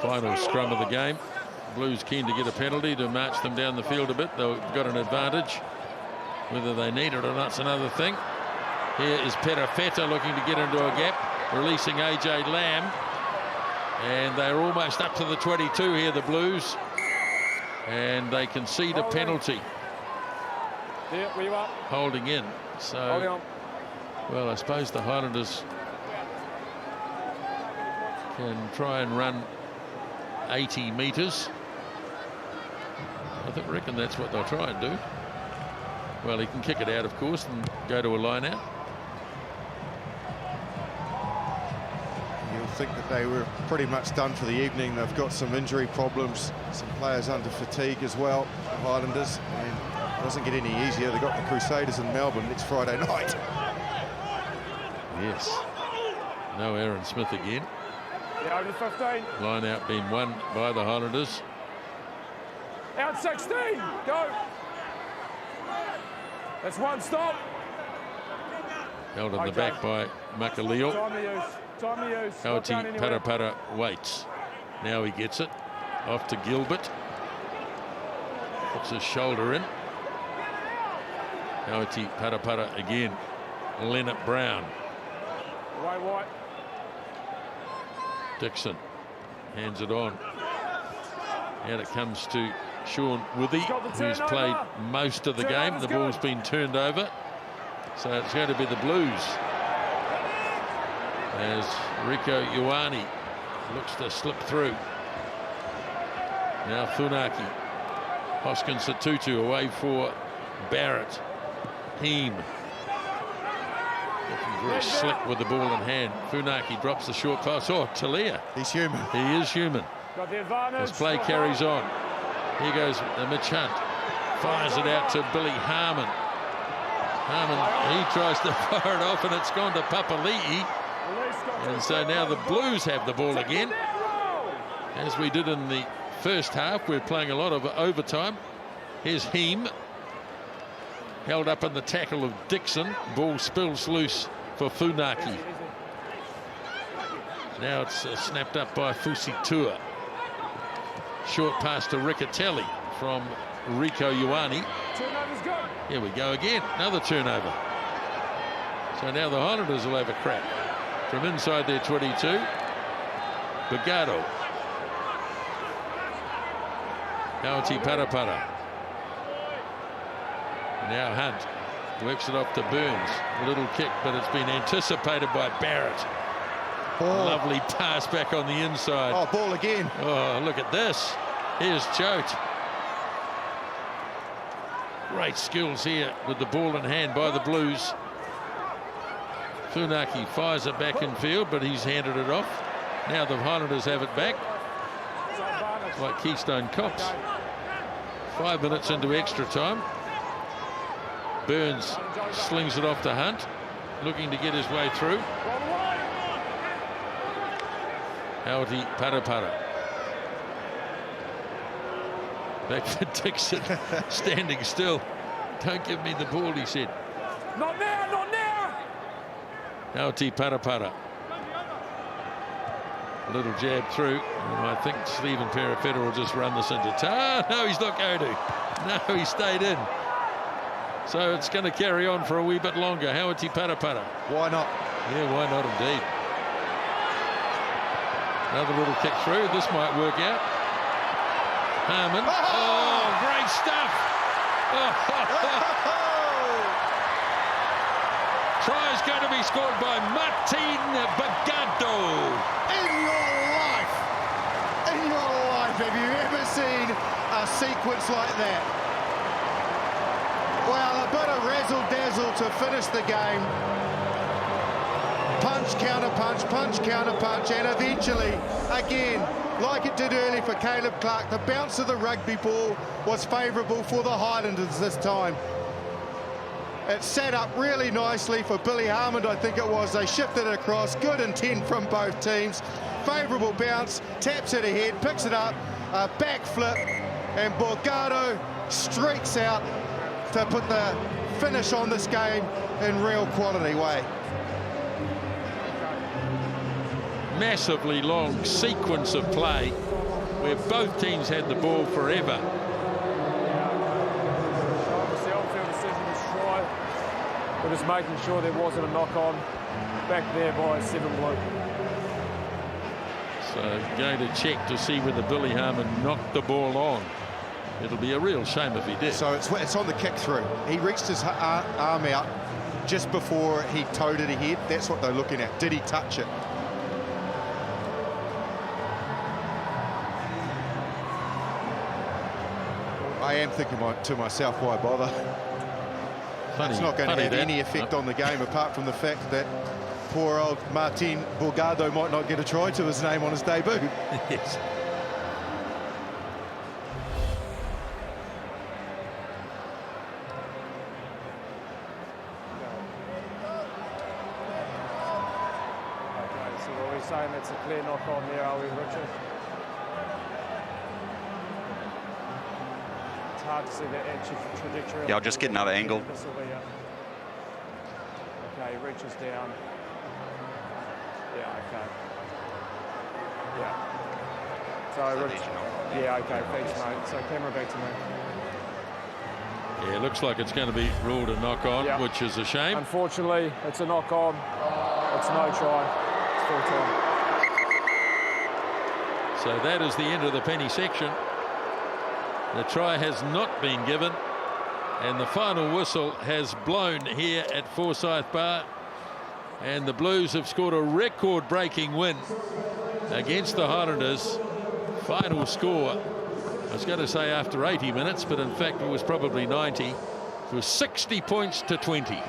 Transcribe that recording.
Final scrum of the game. Blues keen to get a penalty to march them down the field a bit. They've got an advantage. Whether they need it or not's another thing. Here is Perafeta looking to get into a gap, releasing AJ Lamb. And they're almost up to the 22 here, the Blues. And they concede a penalty. Yeah, where you are? Holding in. So, well, I suppose the Highlanders can try and run 80 metres. I reckon that's what they'll try and do. Well, he can kick it out, of course, and go to a line out. You'll think that they were pretty much done for the evening. They've got some injury problems, some players under fatigue as well, the Highlanders, and it doesn't get any easier. They've got the Crusaders in Melbourne next Friday night. Yes. No Aaron Smith again. Yeah, over 15. Line out being won by the Highlanders. Out 16. Go. That's one stop. Held on the back by Makaleo. Time to use. Time to use. Kauti Parapara waits. Now he gets it. Off to Gilbert. Puts his shoulder in. Kauti Parapara again. Leonard Brown. Away White. Dixon hands it on. And it comes to Sean Withy, who's played most of the game. The ball's been turned over. So it's going to be the Blues. As Rieko Ioane looks to slip through. Now Funaki. Hoskins Satutu away for Barrett. Heem. Looking very slick with the ball in hand. Funaki drops the short pass. Oh, Talia. He's human. He is human. Got the advantage. As play carries on. Here goes Mitch Hunt. Fires it out to Billy Harmon. Harmon, he tries to fire it off, and it's gone to Papali'i. And so now the Blues have the ball again. As we did in the first half, we're playing a lot of overtime. Here's Heem. Held up in the tackle of Dixon. Ball spills loose for Funaki. Now it's snapped up by Fusitua. Short pass to Riccatelli from Rieko Ioane. Here we go again. Another turnover. So now the Highlanders will have a crack. From inside their 22. Bugado. Kauti Parapara. Now Hunt works it off to Burns. A little kick, but it's been anticipated by Barrett. Ball. Lovely pass back on the inside. Oh, ball again. Oh, look at this. Here's Choate. Great skills here with the ball in hand by the Blues. Funaki fires it back in field, but he's handed it off. Now the Highlanders have it back. It's like Keystone Cops. 5 minutes into extra time. Burns slings it off to Hunt, looking to get his way through. Kauti Parapara. Back for Dixon, standing still. Don't give me the ball, he said. Not now, not now. Kauti Parapara. A little jab through. And I think Stephen Perafeta will just run this into no, he's not going to. No, he stayed in. So it's going to carry on for a wee bit longer. Kauti Parapara. Why not? Yeah, why not indeed. Another little kick through. This might work out. Harmon. Oh, great stuff. Try is going to be scored by Martin Bugado. In your life, have you ever seen a sequence like that? Well, a bit of razzle-dazzle to finish the game. Punch, counter punch, and eventually, again, like it did early for Caleb Clark, the bounce of the rugby ball was favourable for the Highlanders this time. It set up really nicely for Billy Harmon, I think it was. They shifted it across, good intent from both teams. Favourable bounce, taps it ahead, picks it up, a back flip, and Borgado streaks out to put the finish on this game in real quality way. massively long sequence of play where both teams had the ball forever. Obviously, on-field decision was try. But just making sure there wasn't a knock-on back there by 7 blue. So going to check to see whether Billy Harmon knocked the ball on. It'll be a real shame if he did. So it's on the kick through. He reached his arm out just before he towed it ahead. That's what they're looking at. Did he touch it? I am thinking to myself, why bother? It's not going to have any effect on the game, apart from the fact that poor old Martin Borgado might not get a try to his name on his debut. Yes. So are we saying it's a clear knock-on there, are we, Richard? It's hard to see the edge of trajectory. Yeah, I'll just get another angle. This will be okay, he reaches down. Yeah, okay. Yeah. So, yeah, okay, thanks, mate. So, camera back to me. Yeah, it looks like it's going to be ruled a knock-on, which is a shame. Unfortunately, it's a knock-on. It's no try. It's full time. So that is the end of the penny section. The try has not been given, and the final whistle has blown here at Forsyth Bar, and the Blues have scored a record-breaking win against the Highlanders. Final score, I was going to say after 80 minutes, but in fact it was probably 90. It was 60 points to 20.